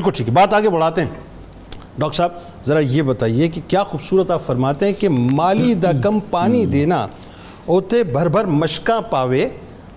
بالکل ٹھیک ہے، بات آگے بڑھاتے ہیں۔ ڈاکٹر صاحب ذرا یہ بتائیے کہ کیا خوبصورت آپ فرماتے ہیں کہ مالی دا کم پانی دینا اوتے بھر بھر مشکاں پاوے،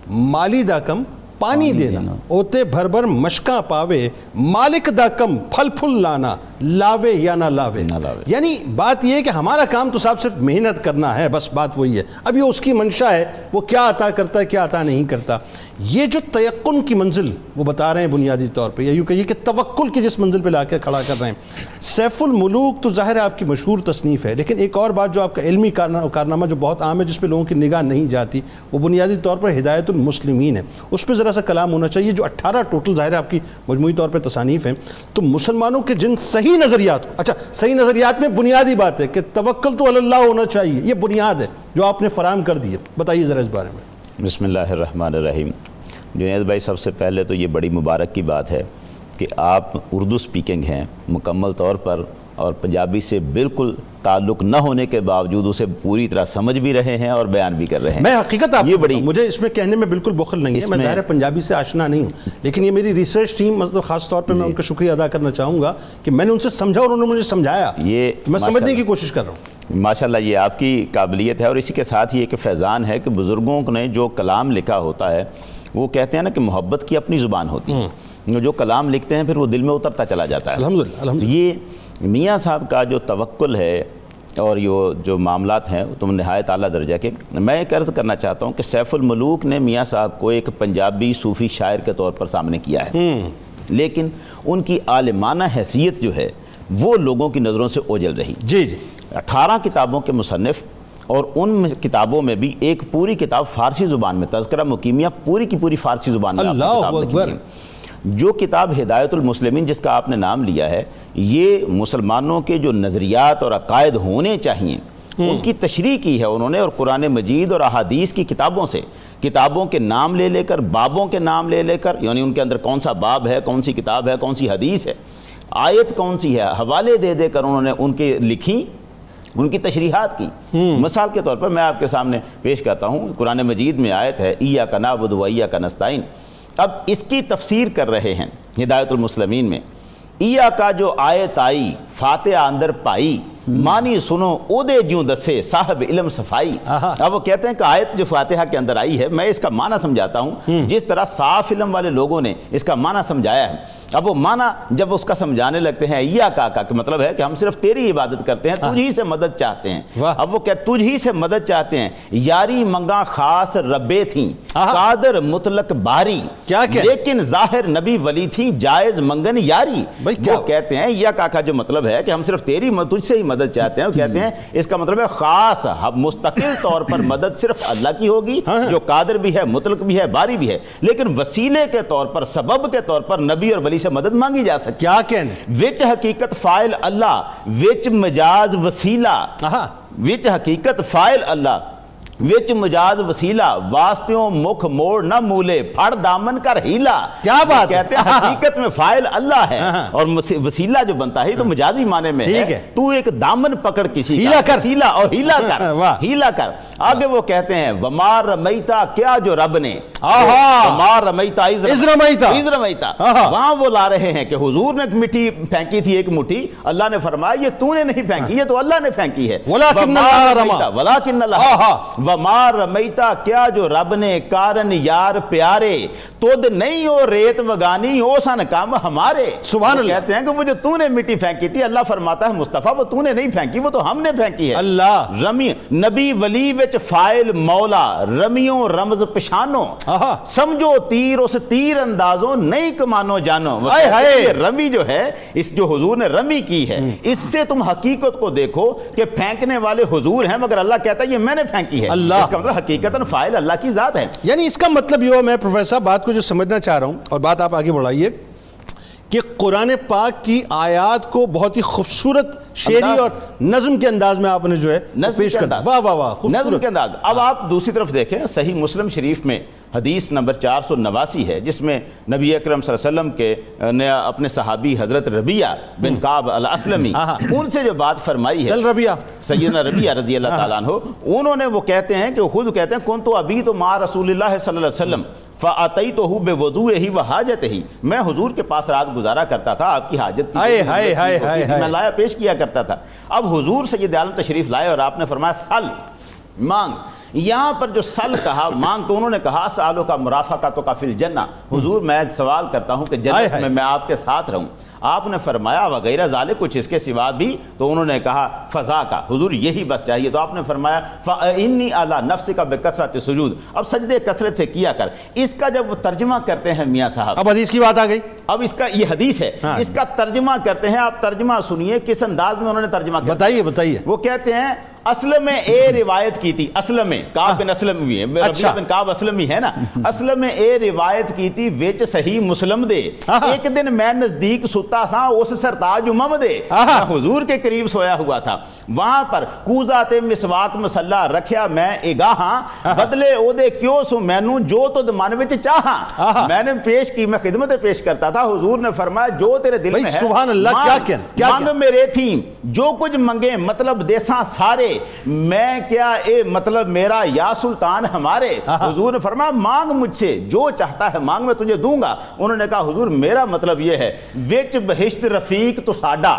مالی دا کم پانی دینا اوتے بھر بھر مشکاں پاوے، مالک دا کم پھل پھل لانا، لاوے یا نہ لاوے۔ یعنی بات یہ ہے کہ ہمارا کام تو صاحب صرف محنت کرنا ہے، بس بات وہی ہے۔ اب یہ اس کی منشا ہے، وہ کیا عطا کرتا ہے کیا عطا نہیں کرتا۔ یہ جو تیقن کی منزل وہ بتا رہے ہیں بنیادی طور پہ، یا یوں کہیے کہ توکل کی جس منزل پہ لا کے کھڑا کر رہے ہیں۔ سیف الملوک تو ظاہر ہے آپ کی مشہور تصنیف ہے، لیکن ایک اور بات جو آپ کا علمی کارنامہ جو بہت عام ہے، جس پہ لوگوں کی نگاہ نہیں جاتی، وہ بنیادی طور پر ہدایت المسلمین ہے۔ اس پہ ذرا سا کلام ہونا چاہیے۔ جو 18 ٹوٹل ظاہر ہے آپ کی مجموعی طور پہ تصانیف ہیں، تو مسلمانوں کے جن صحیح نظریات، اچھا صحیح نظریات میں بنیادی بات ہے کہ توکل تو اللہ ہونا چاہیے، یہ بنیاد ہے جو آپ نے فراہم کر دی ہے، بتائیے ذرا اس بارے میں۔ بسم اللہ الرحمن الرحیم۔ جنید بھائی، سب سے پہلے تو یہ بڑی مبارک کی بات ہے کہ آپ اردو سپیکنگ ہیں مکمل طور پر، اور پنجابی سے بالکل تعلق نہ ہونے کے باوجود اسے پوری طرح سمجھ بھی رہے ہیں اور بیان بھی کر رہے ہیں۔ میں حقیقت آپ کو مجھے اس میں کہنے میں بالکل بخل نہیں ہے، میں ظاہر ہے پنجابی سے آشنا نہیں ہوں، لیکن یہ میری ریسرچ ٹیم، مطلب خاص طور پہ میں ان کا شکریہ ادا کرنا چاہوں گا کہ میں نے ان سے سمجھا اور انہوں نے مجھے سمجھایا، میں سمجھنے کی کوشش کر رہا ہوں۔ ماشاءاللہ یہ آپ کی قابلیت ہے، اور اسی کے ساتھ یہ کہ فیضان ہے کہ بزرگوں نے جو کلام لکھا ہوتا ہے وہ کہتے ہیں نا کہ محبت کی اپنی زبان ہوتی ہے، جو کلام لکھتے ہیں پھر وہ دل میں اترتا چلا جاتا ہے۔ الحمدللہ۔ یہ میاں صاحب کا جو توکل ہے اور یہ جو معاملات ہیں تم نہایت اعلیٰ درجہ کے، میں ایک عرض کرنا چاہتا ہوں کہ سیف الملوک نے میاں صاحب کو ایک پنجابی صوفی شاعر کے طور پر سامنے کیا ہے، لیکن ان کی عالمانہ حیثیت جو ہے وہ لوگوں کی نظروں سے اوجھل رہی۔ جی جی 18 کتابوں کے مصنف، اور ان کتابوں میں بھی ایک پوری کتاب فارسی زبان میں، تذکرہ مقیمیہ پوری کی پوری فارسی زبان میں اللہ اکبر۔ جو کتاب ہدایت المسلمین جس کا آپ نے نام لیا ہے، یہ مسلمانوں کے جو نظریات اور عقائد ہونے چاہیے ان کی تشریح کی ہے انہوں نے، اور قرآن مجید اور احادیث کی کتابوں سے، کتابوں کے نام لے لے کر، بابوں کے نام لے لے کر، یعنی ان کے اندر کون سا باب ہے، کون سی کتاب ہے، کون سی حدیث ہے، آیت کون سی ہے، حوالے دے دے کر انہوں نے ان کے لکھی، ان کی تشریحات کی۔ مثال کے طور پر میں آپ کے سامنے پیش کرتا ہوں، قرآن مجید میں آیت ہے ایاک نعبد و ایاک نستعین، اب اس کی تفسیر کر رہے ہیں ہدایت المسلمین میں۔ ایاک جو آیت آئی فاتحہ اندر پائی، مانی سنو او دے جوں دسے صاحب علم صفائی۔ اب وہ کہتے ہیں کہ آیت جو فاتحہ کے اندر آئی ہے، میں اس کا معنی سمجھاتا ہوں جس طرح صاف علم والے لوگوں نے اس کا معنی سمجھایا ہے۔ اب وہ معنی جب اس کا سمجھانے لگتے ہیں، ایاک کا مطلب ہے کہ ہم صرف تیری عبادت کرتے ہیں، تجھ ہی سے مدد چاہتے ہیں۔ اب وہ کہتے تجھ ہی سے مدد چاہتے ہیں، یاری منگا خاص ربے تھیں، قادر مطلق باری، لیکن ظاہر نبی ولی تھیں، جائز منگن یاری۔ وہ کہتے ہیں ایاک کا جو مطلب ہے کہ ہم صرف تیری تجھ سے ہی مدد چاہتے ہیں، وہ کہتے ہیں اس کا مطلب ہے خاص مستقل طور پر مدد صرف اللہ کی ہوگی جو قادر بھی ہے، مطلق بھی ہے، باری بھی ہے، لیکن وسیلے کے طور پر، سبب کے طور پر نبی اور ولی سے مدد مانگی جا سکتی۔ کیا کہنے؟ وچ حقیقت فائل اللہ، وچ مجاز وسیلہ، وچ حقیقت فائل اللہ، وچ مجاز وسیلہ، واسطیوں مکھ موڑ نہ مولے، پھڑ دامن کر ہیلا۔ کیا بات کہتے ہیں حقیقت میں فائل اللہ ہے اور وسیلہ جو بنتا ہے تو مجازی معنی میں ہے، تو ایک دامن پکڑ کسی کا، وسیلہ اور ہیلا کر، ہیلا کر۔ آگے وہ کہتے ہیں وما رمیتا، کیا جو رب نے، وما رمیتا اذ رمیتا، وہاں وہ لا رہے ہیں کہ حضور نے مٹی پھینکی تھی ایک مٹھی، اللہ نے فرمایا یہ تو نے نہیں پھینکی، یہ تو اللہ نے پھینکی ہے، ولکن اللہ رما، ولکن اللہ، وما رمیتا، کیا جو رب نے، کارن یار پیارے، تود نہیں ہو ریت وگانی ہو سن کام ہمارے۔ سبحان اللہ۔ کہتے ہیں کہ وہ جو تو نے مٹی پھینکی تھی، اللہ فرماتا ہے مصطفیٰ وہ تو نے نہیں پھینکی، وہ تو ہم نے پھینکی ہے۔ اللہ رمی نبی ولی وچ فائل مولا، رمیوں رمز پشانو، سمجھو تیر اس تیر اندازوں نہیں کمانو جانو۔ رمی جو ہے، اس جو حضور نے رمی کی ہے، اس سے تم حقیقت کو دیکھو کہ پھینکنے والے حضور ہیں مگر اللہ کہتا ہے یہ میں نے پھینکی ہے۔ اس کا مطلب حقیقتاً فائل اللہ کی ذات ہے۔ یعنی اس کا مطلب یہ ہو، میں پروفیسر صاحب بات کو جو سمجھنا چاہ رہا ہوں، اور بات آپ آگے بڑھائیے، کہ قرآن پاک کی آیات کو بہت ہی خوبصورت شعری اور نظم کے انداز میں آپ نے جو ہے پیش کر دیا۔ واہ واہ واہ، نظم کے انداز۔ اب آپ دوسری طرف دیکھیں، صحیح مسلم شریف میں حدیث نمبر 489 ہے جس میں نبی اکرم صلی اللہ علیہ وسلم کے نے اپنے صحابی حضرت ربیعہ بن کعب الاسلمی ان سے جو بات فرمائی ہے، سیدنا ربیعہ رضی اللہ تعالیٰ عنہ، انہوں نے وہ کہتے ہیں کہ وہ خود کہتے ہیں کنت ابیت مع رسول اللہ صلی اللہ علیہ وسلم فاتیتہ بوضوئہ وحاجتہ، میں حضور کے پاس رات گزارا کرتا تھا، آپ کی حاجت کی میں لایا پیش کیا کرتا تھا۔ اب حضور سید عالم تشریف لائے اور آپ نے فرمایا سل، مانگ۔ یہاں پر جو سل کہا، مانگ، تو انہوں نے کہا سالوں کا مرافقۃ کا فی الجنہ، حضور میں سوال کرتا ہوں کہ جنت میں آپ کے ساتھ رہوں۔ آپ نے فرمایا وغیرہ ذالک، کچھ اس کے سوا بھی، تو انہوں نے کہا فضا کا، حضور یہی بس چاہیے۔ تو آپ نے فرمایا فإنی علی نفسک بکثرۃ السجود، اب سجدے کثرت سے کیا کر۔ اس کا جب وہ ترجمہ کرتے ہیں میاں صاحب، اب حدیث کی بات آ گئی، اب اس کا یہ حدیث ہے، اس کا ترجمہ کرتے ہیں۔ آپ ترجمہ سنیے کس انداز میں انہوں نے ترجمہ کیا، بتائیے۔ وہ کہتے ہیں اصل میں اے روایت کی تھی، اصل میں کعب بن اسلم بھی ہے، ربیعہ بن کعب اسلمی ہے نا، اصل میں اے روایت کی تھی وچ صحیح مسلم دے، ایک دن میں نزدیک ستا سا اس سرتاج امم دے، میں حضور کے قریب سویا ہوا تھا، وہاں پر کوزات مسواک مسلح رکھیا میں اگاہاں، بدلے او دے کیوں سو مینوں جو تو من وچ چاہاں، میں نے پیش کی، میں خدمت پیش کرتا تھا۔ حضور نے فرمایا جو تیرے دل میں ہے سبحان اللہ، کیا مانگ میرے تھی، جو کچھ منگے مطلب دیساں سارے، میں کیا اے مطلب میرا یا سلطان ہمارے۔ حضور نے فرمایا مانگ مجھ سے، جو چاہتا ہے مانگ میں تجھے دوں گا۔ انہوں نے کہا حضور میرا مطلب یہ ہے وچ بہشت رفیق تو ساڈا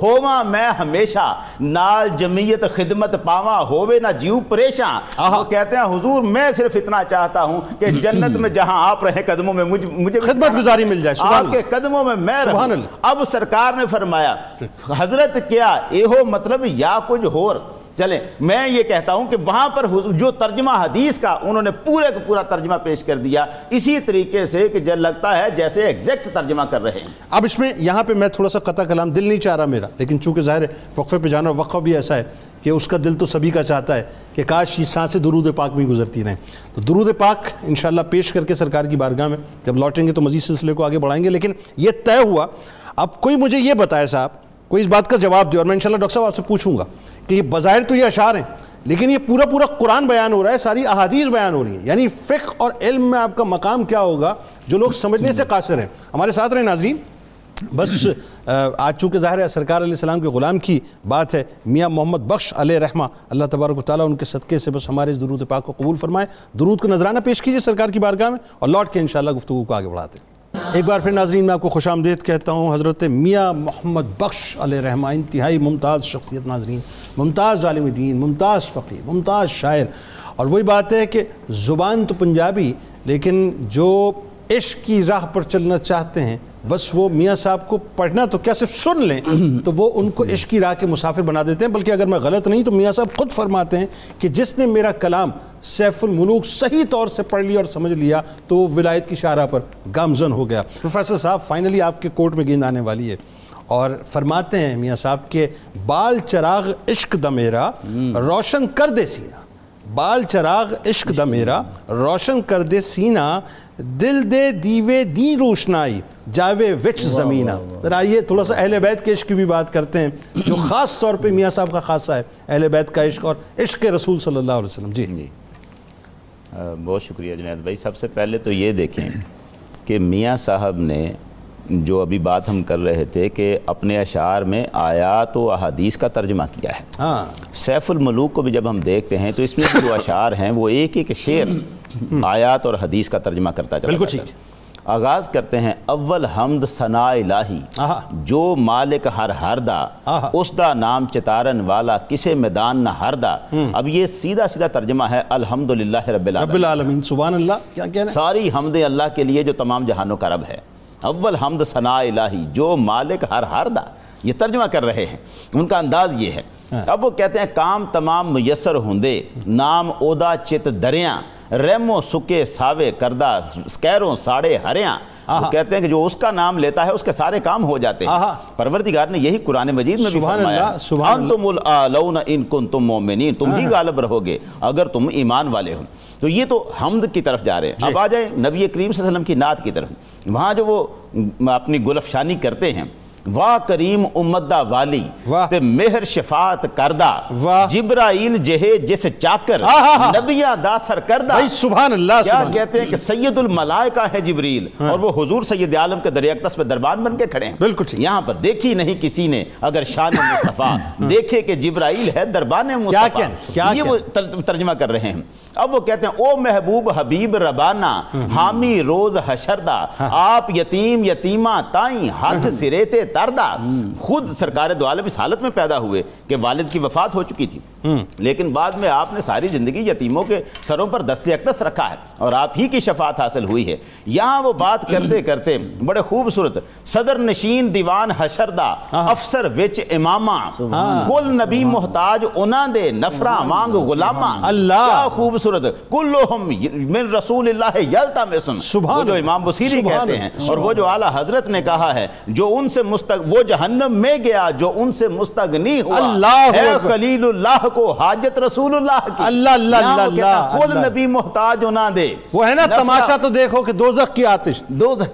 ہوواں میں ہمیشہ، نال جمعیت خدمت پاواں ہووے نہ جیو پریشاں۔ وہ کہتے ہیں حضور میں صرف اتنا چاہتا ہوں کہ جنت میں جہاں آپ رہیں قدموں میں مجھے خدمت گزاری مل جائے، آپ کے قدموں میں میں رہوں۔ اب سرکار نے فرمایا حضرت کیا یہ مطلب یا کچھ اور، چلیں میں یہ کہتا ہوں کہ وہاں پر جو ترجمہ حدیث کا انہوں نے پورے کا پورا ترجمہ پیش کر دیا اسی طریقے سے کہ جب لگتا ہے جیسے ایگزیکٹ ترجمہ کر رہے ہیں۔ اب اس میں یہاں پہ میں تھوڑا سا قطع کلام، دل نہیں چاہ رہا میرا، لیکن چونکہ ظاہر ہے وقفے پہ جانا، وقفہ بھی ایسا ہے کہ اس کا دل تو سبھی کا چاہتا ہے کہ کاش یہ سانسیں درود پاک میں گزرتی رہیں۔ تو درود پاک انشاءاللہ پیش کر کے سرکار کی بارگاہ میں جب لوٹیں گے تو مزید سلسلے کو آگے بڑھائیں گے، لیکن یہ طے ہوا۔ اب کوئی مجھے یہ بتائے صاحب، کوئی اس بات کا جواب دے، اور میں انشاءاللہ ڈاکٹر صاحب آپ سے پوچھوں گا کہ یہ بظاہر تو یہ اشعار ہیں لیکن یہ پورا قرآن بیان ہو رہا ہے، ساری احادیث بیان ہو رہی ہیں، یعنی فقہ اور علم میں آپ کا مقام کیا ہوگا جو لوگ سمجھنے سے قاصر ہیں۔ ہمارے ساتھ رہیں ناظرین، بس آج چونکہ ظاہر ہے سرکار علیہ السلام کے غلام کی بات ہے، میاں محمد بخش علیہ رحمہ، اللہ تبارک و تعالیٰ ان کے صدقے سے بس ہمارے اس درود پاک کو قبول فرمائے۔ درود کو نذرانہ پیش کیجئے سرکار کی بارگاہ میں اور لوٹ کے انشاءاللہ گفتگو کو آگے بڑھاتے ہیں۔ ایک بار پھر ناظرین میں آپ کو خوش آمدید کہتا ہوں۔ حضرت میاں محمد بخش علیہ رحمہ انتہائی ممتاز شخصیت، ناظرین، ممتاز عالم دین، ممتاز فقیہ، ممتاز شاعر، اور وہی بات ہے کہ زبان تو پنجابی لیکن جو عشق کی راہ پر چلنا چاہتے ہیں بس وہ میاں صاحب کو پڑھنا تو کیا صرف سن لیں تو وہ ان کو عشق کی راہ کے مسافر بنا دیتے ہیں۔ بلکہ اگر میں غلط نہیں تو میاں صاحب خود فرماتے ہیں کہ جس نے میرا کلام سیف الملوک صحیح طور سے پڑھ لیا اور سمجھ لیا تو وہ ولایت کی شاہراہ پر گامزن ہو گیا۔ پروفیسر صاحب فائنلی آپ کے کورٹ میں گیند آنے والی ہے اور فرماتے ہیں میاں صاحب کہ بال چراغ عشق دا میرا روشن کر دے سینہ، بال چراغ عشق دا میرا روشن کر دے سینہ، دل دے دیوے دی روشنائی جاوے وچ زمینہ۔ ذرا آئیے تھوڑا سا اہل بیت کے عشق کی بھی بات کرتے ہیں جو خاص طور پہ میاں صاحب کا خاصہ ہے، اہل بیت کا عشق اور عشق رسول صلی اللہ علیہ وسلم۔ جی بہت شکریہ جنید بھائی۔ سب سے پہلے تو یہ دیکھیں کہ میاں صاحب نے جو ابھی بات ہم کر رہے تھے کہ اپنے اشعار میں آیات و احادیث کا ترجمہ کیا ہے۔ سیف الملوک کو بھی جب ہم دیکھتے ہیں تو اس میں جو اشعار ہیں وہ ایک ایک شعر آیات اور حدیث کا ترجمہ کرتا چلا جاتا ہے۔ آغاز کرتے ہیں اول حمد ثناء الہی جو مالک ہر ہردا، اس دا نام چتارن والا کسے میدان نہ ہردا۔ اب یہ سیدھا ترجمہ ہے الحمدللہ رب العالمین، سبحان اللہ، کیا کہنا ہے؟ ساری حمدیں اللہ کے لیے جو تمام جہانوں کا رب ہے۔ اول حمد ثناء الہی جو مالک ہر ہردا، یہ ترجمہ کر رہے ہیں، ان کا انداز یہ ہے۔ اب وہ کہتے ہیں کام تمام میسر ہوندے، نام اودا چت دریاں، ریمو سکے ساوے کردہ سکیروں ساڑے ہریاں۔ وہ کہتے ہیں کہ جو اس کا نام لیتا ہے اس کے سارے کام ہو جاتے ہیں۔ پروردگار نے یہی قرآن مجید میں بھی فرمایا انتم الاعلون ان کنتم مومنین، تم ہی غالب رہو گے اگر تم ایمان والے ہو۔ تو یہ تو حمد کی طرف جا رہے ہیں۔ اب آ جائیں نبی کریم صلی اللہ علیہ وسلم کی نعت کی طرف، وہاں جو وہ اپنی گل افشانی کرتے ہیں واہ کریم امت دا والی واہ تے مہر شفاعت کردہ واہ جبرائیل جہے جس چاکر نبیاں دا سر کردہ. بھائی سبحان اللہ. کیا کہتے ہیں کہ سید الملائکہ ہے جبریل اور وہ حضور سید عالم کے دریا اقدس پہ دربان بن کے کھڑے ہیں. بالکل ٹھیک. یہاں پر دیکھی نہیں کسی نے اگر شان مصطفیٰ دیکھے کہ جبرائیل ہے دربان مصطفیٰ. یہ وہ ترجمہ کر رہے ہیں. اب وہ کہتے ہیں او محبوب حبیب ربانہ حامی روز حشردہ آپ یتیم یتیمہ تائیں ہاتھ سریتے تردہ. خود سرکار دو عالم اس حالت میں پیدا ہوئے کہ والد کی وفات ہو چکی تھی لیکن بعد میں آپ نے ساری زندگی یتیموں کے سروں پر دست اقدس رکھا ہے اور آپ ہی کی شفاعت حاصل ہوئی ہے. یہاں وہ بات کرتے کرتے بڑے خوبصورت صدر نشین دیوان حشردہ افسر وچ امامہ کل نبی محتاج انہاں دے نفرہ مانگ غلامہ. اللہ کیا خوبصورت کلہم من رسول اللہ یلتمسن. وہ جو امام بصیری کہتے ہیں اور وہ جو اعلیٰ حضرت نے کہا ہے جو ان سے وہ جہنم میں گیا جو ان سے مستغنی ہوا ہے خلیل اللہ کو حاجت رسول اللہ کی. اللہ اللہ اللہ. کل نبی محتاج انہاں دے. وہ ہے نا تماشا تو دیکھو کہ دوزخ کی آتش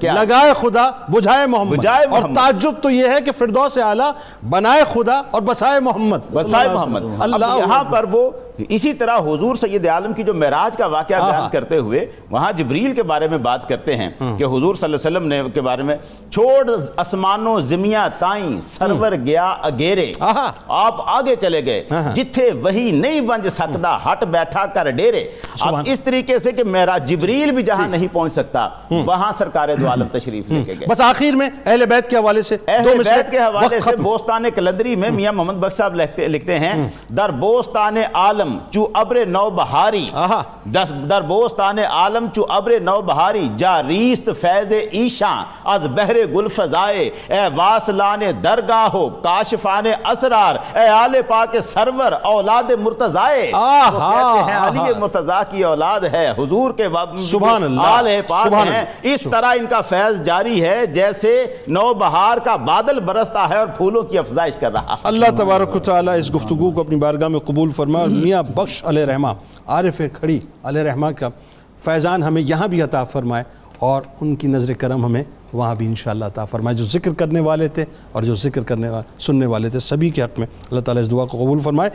لگائے خدا بجھائے محمد. اور تعجب تو یہ ہے کہ فردوس اعلیٰ بنائے خدا اور بسائے محمد. بسائے محمد. اللہ یہاں پر وہ اسی طرح حضور سید عالم کی جو معراج کا واقعہ بیان کرتے ہوئے وہاں جبریل کے بارے میں بات کرتے ہیں کہ حضور صلی اللہ علیہ وسلم نے کے بارے میں چھوڑ اسمانوں زمیاں تائیں سرور گیا اگیرے آپ آگے چلے گئے جتھے وہی نہیں ونج سکتا ہٹ بیٹھا کر ڈیرے. اب اس طریقے سے کہ معراج جبریل بھی جہاں نہیں پہنچ سکتا وہاں سرکار دو عالم تشریف لے کے گئے. بس آخر میں اہل بیت کے حوالے سے اہل بیت کے حوالے سے بوستان کلندری میں میاں محمد بخش صاحب لکھتے ہیں در بوستان عالم چو ابر نو بہاری در بوستان عالم چو ابر نو بہاری جا ریست فیض ایشاں از بحر گل فضائے اے واصلان درگاہ ہو کاشفان اسرار اے آل پاک سرور اولاد مرتضائے. وہ کہتے ہیں علی مرتضیٰ کی اولاد ہے حضور کے آل پاک ہیں. اس طرح ان کا فیض جاری ہے جیسے نو بہار کا بادل برستا ہے اور پھولوں کی افزائش کر رہا. اللہ تبارک و تعالیٰ اس گفتگو کو اپنی بارگاہ میں قبول فرمائے اور میاں بخش علیہ رحمہ عارف کھڑی علیہ رحمہ کا فیضان ہمیں یہاں بھی عطا فرمائے اور ان کی نظر کرم ہمیں وہاں بھی انشاءاللہ عطا فرمائے. جو ذکر کرنے والے تھے اور جو ذکر سننے والے تھے سبھی کے حق میں اللہ تعالیٰ اس دعا کو قبول فرمائے.